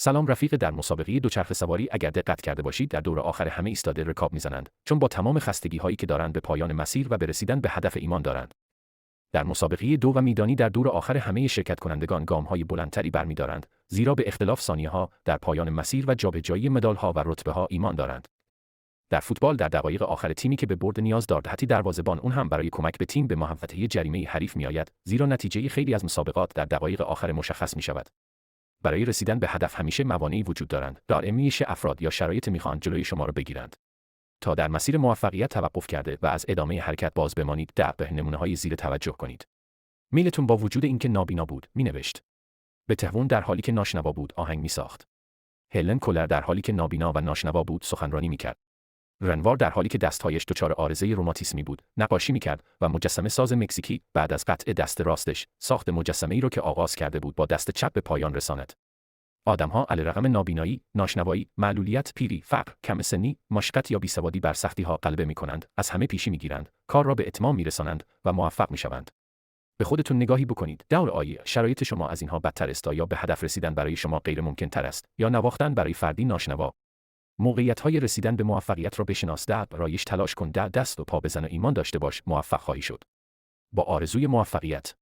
سلام رفیق، در مسابقه دوچرخه سواری اگر دقت کرده باشید در دور آخر همه ایستاده رکاب میزنند، چون با تمام خستگی هایی که دارند به پایان مسیر و به رسیدن به هدف ایمان دارند. در مسابقه دو و میدانی در دور آخر همه شرکت کنندگان گام های بلندتری برمیدارند، زیرا به اختلاف ثانیه ها در پایان مسیر و جابجایی مدال ها و رتبه ها ایمان دارند. در فوتبال در دقایق آخر تیمی که به برد نیاز دارد، حتی دروازه‌بان اون هم برای کمک به تیم به محوطه جریمه حریف میآید، زیرا نتیجه خیلی از مسابقات در دقایق آخر مشخص میشود. برای رسیدن به هدف همیشه موانعی وجود دارند. دائم میشه افراد یا شرایط میخواهند جلوی شما را بگیرند. تا در مسیر موفقیت توقف کرده و از ادامه حرکت باز بمانید، به نمونه‌های زیر توجه کنید. میلتون با وجود اینکه نابینا بود، مینوشت. بتهوون در حالی که ناشنوا بود، آهنگ میساخت. هلن کولر در حالی که نابینا و ناشنوا بود، سخنرانی میکرد. رنوار در حالی که دستهایش دچار عارضه روماتیسمی بود، نقاشی میکرد و مجسمه ساز مکزیکی بعد از قطع دست راستش، ساخت مجسمه‌ای را که آغاز کرده بود با دست چپ به پایان رساند. آدم‌ها علیرغم نابینایی، ناشنوایی، معلولیت، پیری، فقر، کم سنی، مشقت یا بیسوادی بر سختی‌ها غلبه می‌کنند، از همه پیشی می‌گیرند، کار را به اتمام می‌رسانند و موفق می‌شوند. به خودتون نگاهی بکنید. دور آیا شرایط شما از اینها بدتر است، یا به هدف رسیدن برای شما غیر ممکن‌تر است، یا نواختن برای فردی ناشنوا؟ موقعیت‌های رسیدن به موفقیت را بشناس، برایش تلاش کن، دست و پا بزن و ایمان داشته باش، موفق خواهی شد. با آرزوی موفقیت.